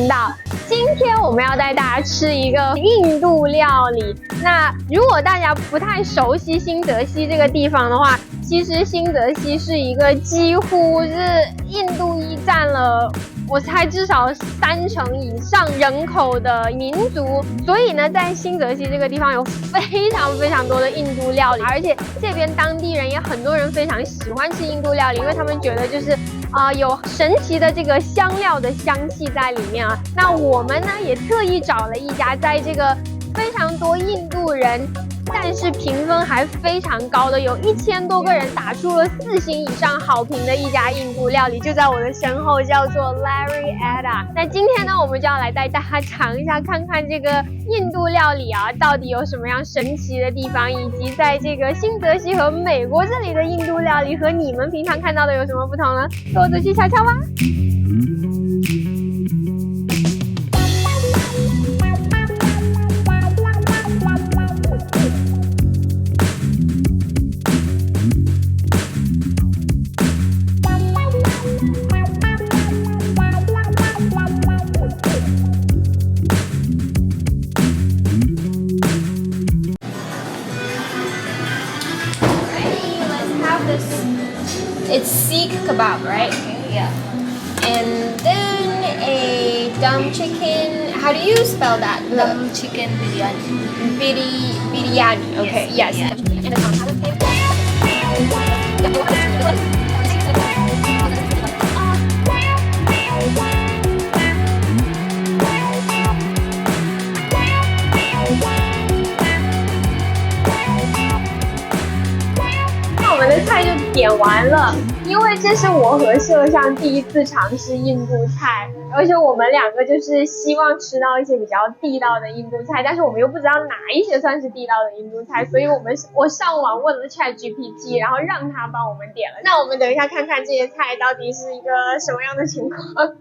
频道。今天我们要带大家吃一个印度料理。那如果大家不太熟悉新泽西这个地方的话，其实新泽西是一个几乎是印度裔占了，我猜至少30%以上人口的民族，所以呢，在新泽西这个地方有非常多的印度料理，而且这边当地人也很多人非常喜欢吃印度料理，因为他们觉得就是有神奇的这个香料的香气在里面啊。那我们呢也特意找了一家在这个非常多印度人，但是评分还非常高的，有1000多个人打出了4星以上好评的一家印度料理，就在我的身后，叫做 Larry Ada。那今天呢，我们就要来带大家尝一下，看看这个印度料理啊，到底有什么样神奇的地方，以及在这个新泽西和美国这里的印度料理和你们平常看到的有什么不同呢？跟我走去瞧瞧吧。It's Sikh kebab, right? Okay, yeah. And then a dum chicken. How do you spell that? Dum chicken biryani. Biryani. Okay. Yes. Biryani. 我们的菜就点完了，因为这是我和麝香第一次尝试印度菜，而且我们两个就是希望吃到一些比较地道的印度菜，但是我们又不知道哪一些算是地道的印度菜，所以我上网问了 ChatGPT， 然后让他帮我们点了。那我们等一下看看这些菜到底是一个什么样的情况。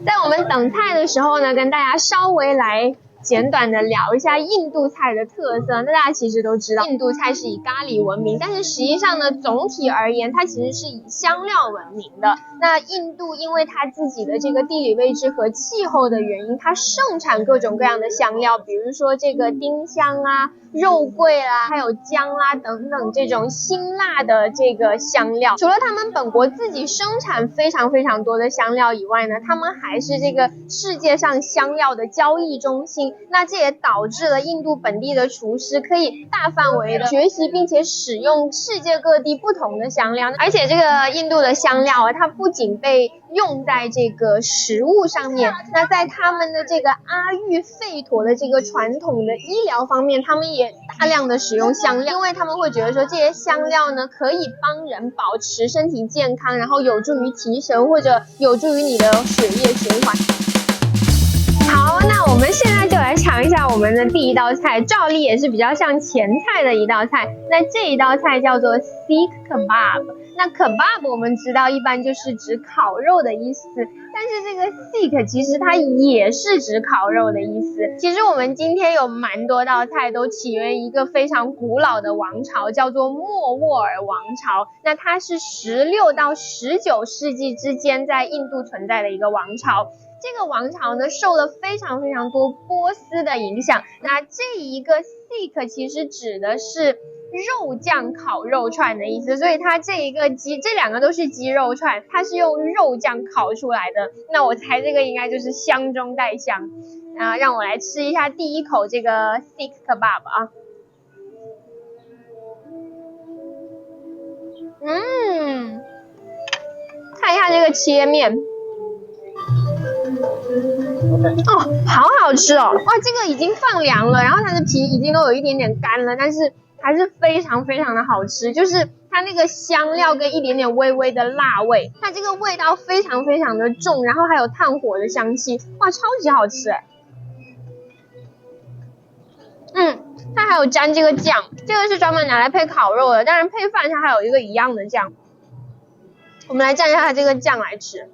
在我们等菜的时候呢，跟大家稍微来简短的聊一下印度菜的特色。那大家其实都知道，印度菜是以咖喱闻名，但是实际上呢，总体而言，它其实是以香料闻名的。那印度因为它自己的这个地理位置和气候的原因，它盛产各种各样的香料，比如说这个丁香啊、肉桂啦，还有姜啦等等这种辛辣的这个香料。除了他们本国自己生产非常多的香料以外呢，他们还是这个世界上香料的交易中心。那这也导致了印度本地的厨师可以大范围的学习并且使用世界各地不同的香料，而且这个印度的香料啊，它不仅被用在这个食物上面，那在他们的这个阿育吠陀的这个传统的医疗方面，他们也大量的使用香料，因为他们会觉得说这些香料呢可以帮人保持身体健康，然后有助于提神或者有助于你的血液循环。好，那我们现在就来尝一下我们的第一道菜，照例也是比较像前菜的一道菜。那这一道菜叫做 Sikh kebab。那 kebab 我们知道一般就是指烤肉的意思，但是这个 Sikh 其实它也是指烤肉的意思。其实我们今天有蛮多道菜都起源于一个非常古老的王朝，叫做莫卧儿王朝。那它是16到19世纪之间在印度存在的一个王朝。这个王朝呢受了非常多波斯的影响，那这一个 Sikh 其实指的是肉酱烤肉串的意思，所以它这两个都是鸡肉串，它是用肉酱烤出来的。那我猜这个应该就是香中带香。让我来吃一下第一口这个 Sikh kebab 啊。看一下这个切面。哦，好好吃哦！哇，这个已经放凉了，然后它的皮已经都有一点点干了，但是还是非常的好吃，就是它那个香料跟一点点微微的辣味，它这个味道非常的重，然后还有炭火的香气，哇，超级好吃哎！它还有沾这个酱，这个是专门拿来配烤肉的，当然配饭它还有一个一样的酱。我们来蘸一下它这个酱来吃。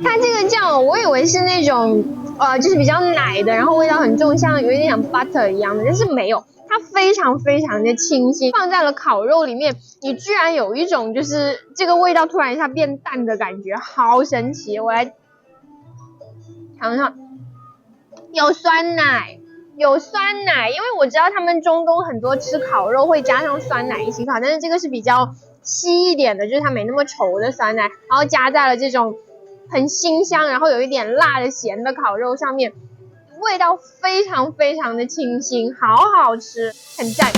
它这个酱我以为是那种就是比较奶的，然后味道很重，像有一点像 butter 一样的，但是没有，它非常非常的清新，放在了烤肉里面，你居然有一种就是这个味道突然一下变淡的感觉，好神奇！我来尝尝，有酸奶。有酸奶，因为我知道他们中东很多吃烤肉会加上酸奶一起烤，但是这个是比较稀一点的，就是它没那么稠的酸奶，然后加在了这种很辛香，然后有一点辣的咸的烤肉上面，味道非常非常的清新，好好吃，很赞。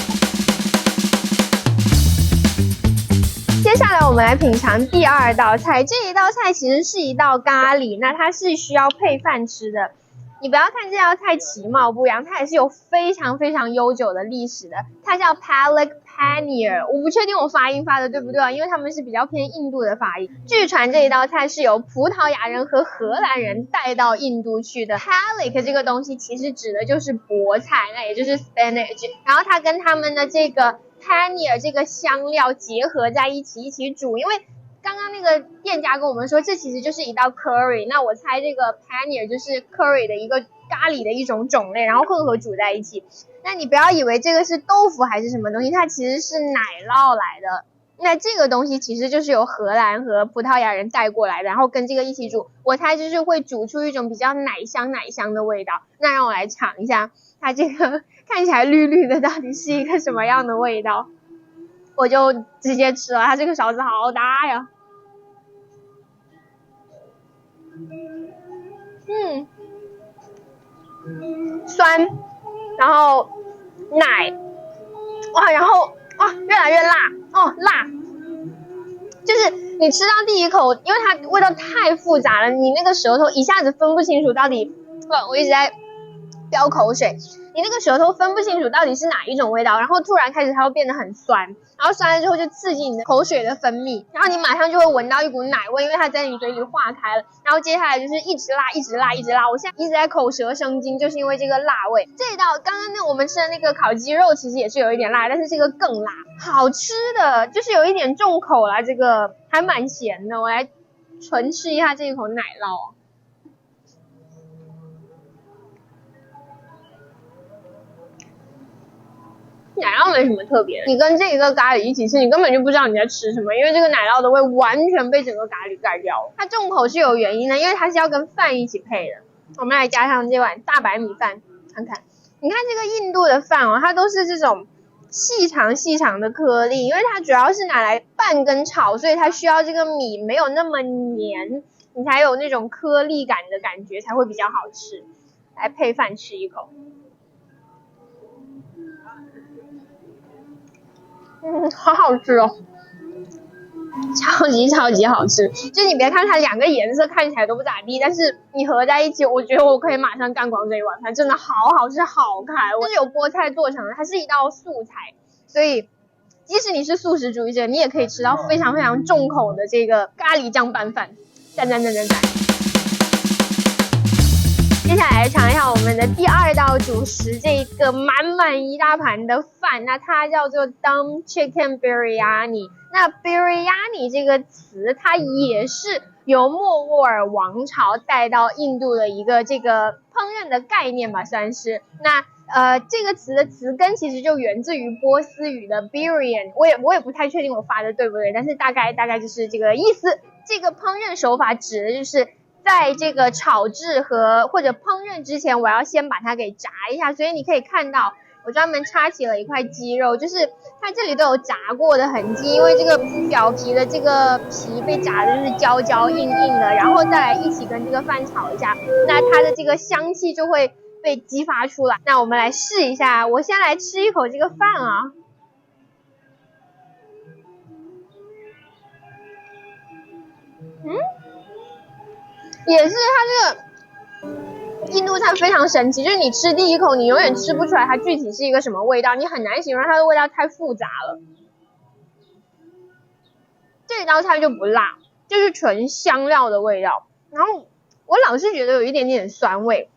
接下来我们来品尝第二道菜，这一道菜其实是一道咖喱，那它是需要配饭吃的。你不要看这道菜其貌不扬，它也是有非常非常悠久的历史的。它叫 Palak Paneer， 我不确定我发音发的对不对啊，因为他们是比较偏印度的发音。据传这一道菜是由葡萄牙人和荷兰人带到印度去的。Palak 这个东西其实指的就是菠菜，那也就是 spinach， 然后它跟他们的这个 paneer 这个香料结合在一起煮，因为刚刚那个店家跟我们说，这其实就是一道 curry， 那我猜这个 paneer 就是 curry 的一个咖喱的一种种类，然后混合煮在一起。那你不要以为这个是豆腐还是什么东西，它其实是奶酪来的。那这个东西其实就是由荷兰和葡萄牙人带过来的，然后跟这个一起煮，我猜就是会煮出一种比较奶香的味道。那让我来尝一下，它这个看起来绿绿的到底是一个什么样的味道。我就直接吃了，它这个勺子好大呀。酸，然后奶，哇，然后哇越来越辣哦，辣，就是你吃到第一口，因为它味道太复杂了，你那个舌头一下子分不清楚到底，我一直在飙口水。你那个舌头分不清楚到底是哪一种味道，然后突然开始它会变得很酸，然后酸了之后就刺激你的口水的分泌，然后你马上就会闻到一股奶味，因为它在你嘴里化开了，然后接下来就是一直辣，我现在一直在口舌生津，就是因为这个辣味。这一道刚刚我们吃的那个烤鸡肉其实也是有一点辣，但是这个更辣，好吃的，就是有一点重口啦，这个还蛮咸的。我来纯吃一下这一口奶酪哦。奶酪没什么特别的，你跟这一个咖喱一起吃，你根本就不知道你在吃什么，因为这个奶酪的味完全被整个咖喱盖掉了。它重口是有原因的，因为它是要跟饭一起配的。我们来加上这碗大白米饭，看看，你看这个印度的饭哦，它都是这种细长的颗粒，因为它主要是拿来拌跟炒，所以它需要这个米没有那么黏，你才有那种颗粒感的感觉，才会比较好吃。来配饭吃一口。好好吃哦，超级好吃。就你别看它两个颜色看起来都不咋地，但是你合在一起，我觉得我可以马上干光这一碗饭，真的好好吃，好开。这是由菠菜做成的，它是一道素菜，所以即使你是素食主义者，你也可以吃到非常非常重口的这个咖喱酱拌饭，赞。接下来尝一下我们的第二道主食，这个满一大盘的饭，那它叫做 Dum Chicken Biryani。那 Biryani 这个词，它也是由莫卧儿王朝带到印度的一个这个烹饪的概念吧，算是。那这个词的词根其实就源自于波斯语的 Biryan， 我也不太确定我发的对不对，但是大概就是这个意思。这个烹饪手法指的就是在这个炒制或者烹饪之前，我要先把它给炸一下，所以你可以看到我专门插起了一块鸡肉，就是它这里都有炸过的痕迹，因为这个表皮的这个皮被炸的就是焦硬的，然后再来一起跟这个饭炒一下，那它的这个香气就会被激发出来。那我们来试一下，我先来吃一口这个饭啊。也是它这个印度菜非常神奇，就是你吃第一口，你永远吃不出来它具体是一个什么味道，你很难形容它的味道，太复杂了。这道菜就不辣，就是纯香料的味道，然后我老是觉得有一点点酸味。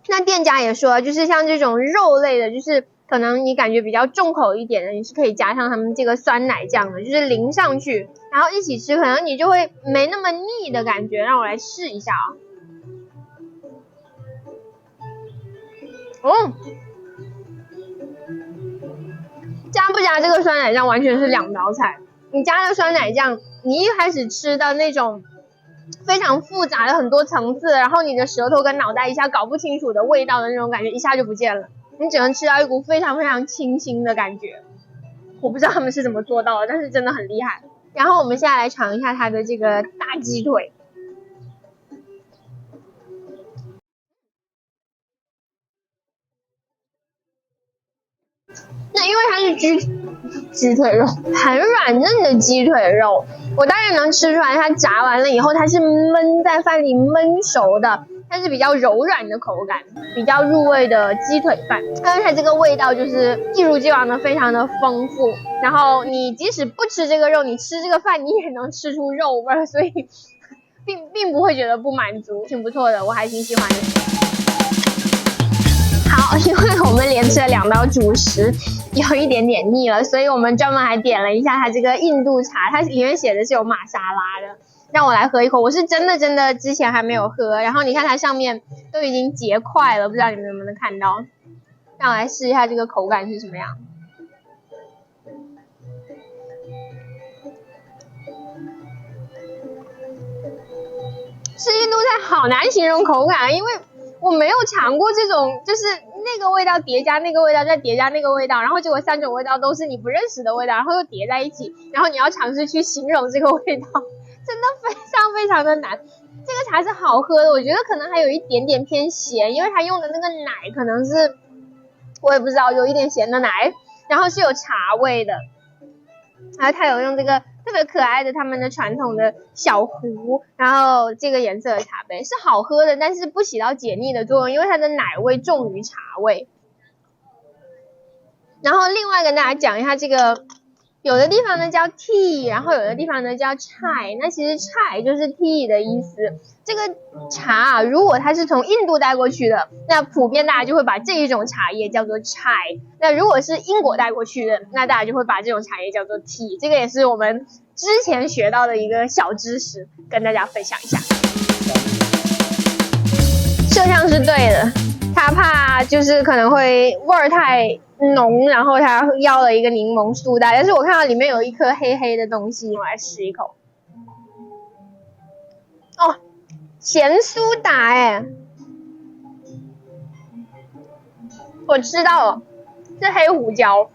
那店家也说，就是像这种肉类的，就是可能你感觉比较重口一点的，你是可以加上他们这个酸奶酱的，就是淋上去，然后一起吃，可能你就会没那么腻的感觉。让我来试一下啊。不加这个酸奶酱完全是两道菜。你加了酸奶酱，你一开始吃到那种非常复杂的很多层次，然后你的舌头跟脑袋一下搞不清楚的味道的那种感觉一下就不见了，你只能吃到一股非常非常清新的感觉。我不知道他们是怎么做到的，但是真的很厉害。然后我们现在来尝一下它的这个大鸡腿。那因为它是鸡腿肉，很软嫩的鸡腿肉，我大概能吃出来，它炸完了以后它是焖在饭里焖熟的，它是比较柔软的口感，比较入味的鸡腿饭。但是它这个味道就是一如既往的非常的丰富，然后你即使不吃这个肉，你吃这个饭你也能吃出肉味，所以并不会觉得不满足，挺不错的，我还挺喜欢的。好，因为我们连吃了2道主食，有一点点腻了，所以我们专门还点了一下它这个印度茶，它里面写的是有玛莎拉的。让我来喝一口，我是真的之前还没有喝，然后你看它上面都已经结块了，不知道你们能不能看到。让我来试一下这个口感是什么样。吃印度菜好难形容口感，因为我没有尝过这种，就是那个味道叠加那个味道，再叠加那个味道，然后结果3种味道都是你不认识的味道，然后又叠在一起，然后你要尝试去形容这个味道，真的非常的难。这个茶是好喝的，我觉得可能还有一点点偏咸，因为它用的那个奶可能是我也不知道，有一点咸的奶，然后是有茶味的，还有它有用这个特别可爱的他们的传统的小壶，然后这个颜色的茶杯是好喝的，但是不起到解腻的作用，因为它的奶味重于茶味。然后另外跟大家讲一下这个，有的地方呢叫 tea， 然后有的地方呢叫 chai， 那其实 chai 就是 tea 的意思。这个茶如果它是从印度带过去的，那普遍大家就会把这一种茶叶叫做 chai， 那如果是英国带过去的，那大家就会把这种茶叶叫做 tea。 这个也是我们之前学到的一个小知识，跟大家分享一下。摄像是对的，他怕就是可能会味儿太浓，然后他要了一个柠檬苏打，但是我看到里面有一颗黑黑的东西，我来试一口。哦，咸苏打哎，我知道了，是黑胡椒，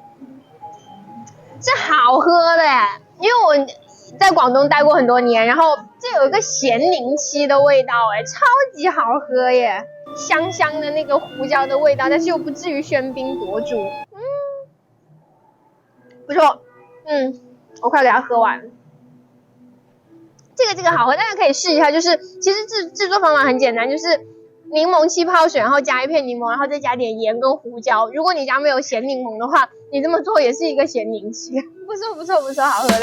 是好喝的哎，因为我在广东待过很多年，然后这有一个咸柠七的味道哎，超级好喝耶，香香的那个胡椒的味道，但是又不至于喧宾夺主，不错，我快给它喝完了。这个好喝，大家可以试一下。就是其实制作方法很简单，就是柠檬气泡水，然后加一片柠檬，然后再加点盐跟胡椒。如果你家没有咸柠檬的话，你这么做也是一个咸柠七，不错，好喝的。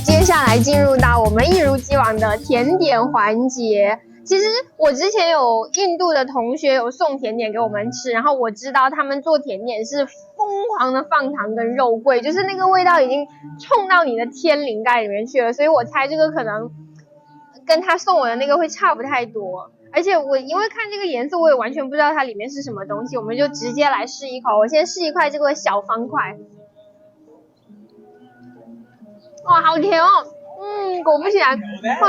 接下来进入到我们一如既往的甜点环节。其实我之前有印度的同学有送甜点给我们吃，然后我知道他们做甜点是疯狂的放糖跟肉桂，就是那个味道已经冲到你的天灵盖里面去了，所以我猜这个可能跟他送我的那个会差不太多。而且我因为看这个颜色，我也完全不知道它里面是什么东西，我们就直接来试一口。我先试一块这个小方块，哇，好甜哦！果不其然，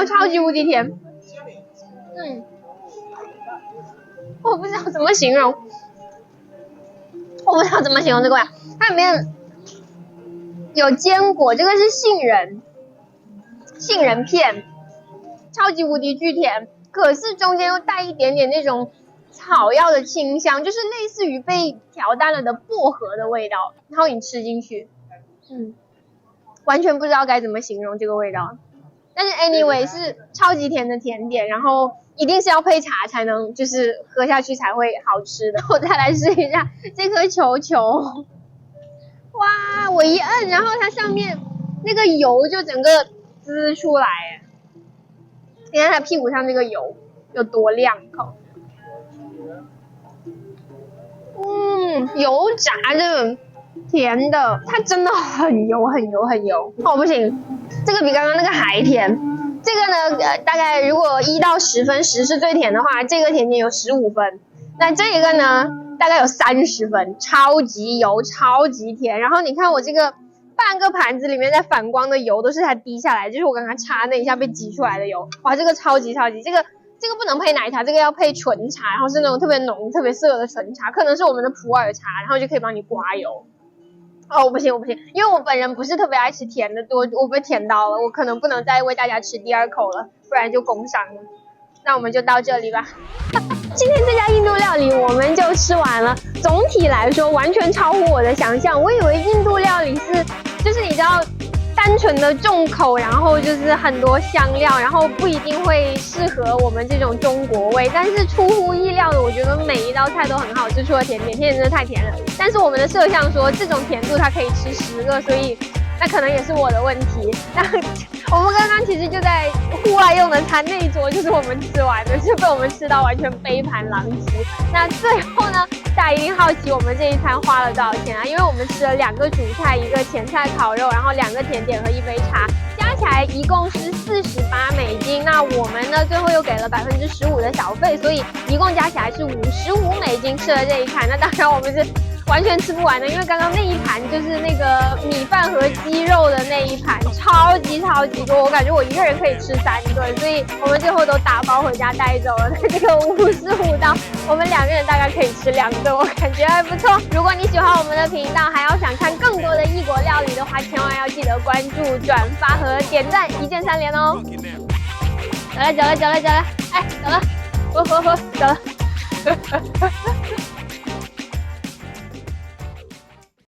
超级无敌甜。我不知道怎么形容这个味。它里面有坚果，这个是杏仁片，超级无敌巨甜，可是中间又带一点点那种草药的清香，就是类似于被调淡了的薄荷的味道，然后你吃进去，完全不知道该怎么形容这个味道。但是 anyway 是超级甜的甜点，然后一定是要配茶才能就是喝下去才会好吃的。我再来试一下这颗球球，哇，我一摁，然后它上面那个油就整个滋出来，你看它屁股上这个油有多亮口。油炸的甜的，它真的很油，哦不行，这个比刚刚那个还甜。这个呢大概如果1到10分，10是最甜的话，这个甜点有15分。那这个呢大概有30分，超级油，超级甜。然后你看我这个半个盘子里面在反光的油都是它滴下来，就是我刚刚插那一下被挤出来的油。哇，这个超级，这个不能配奶茶，这个要配纯茶，然后是那种特别浓、特别涩的纯茶，可能是我们的普洱茶，然后就可以帮你刮油。哦，我不行，因为我本人不是特别爱吃甜的，我被甜到了，我可能不能再为大家吃第2口了，不然就工伤了。那我们就到这里吧。今天这家印度料理我们就吃完了，总体来说完全超乎我的想象。我以为印度料理就是你知道单纯的重口，然后就是很多香料，然后不一定会适合我们这种中国味。但是出乎意料的，我觉得每一道菜都很好吃，除了甜点真的太甜了。但是我们的摄像说这种甜度它可以吃10个，所以那可能也是我的问题。那我们刚刚其实就在户外用的餐那一桌，就是我们吃完的，就被我们吃到完全杯盘狼藉。那最后呢，大家一定好奇我们这一餐花了多少钱啊？因为我们吃了2个主菜、1个前菜烤肉，然后2个甜点和1杯茶，加起来一共是48美金。那我们呢，最后又给了15%的小费，所以一共加起来是55美金吃了这一餐。那当然我们是完全吃不完的，因为刚刚那一盘就是那个米饭和鸡肉的那一盘，超级多，我感觉我一个人可以吃3顿，所以我们最后都打包回家带走了。这个55刀，我们2个人大概可以吃2顿，我感觉还不错。如果你喜欢我们的频道，还要想看更多的异国料理的话，千万要记得关注、转发和点赞，一键3连哦。走了，哎，走了，走了。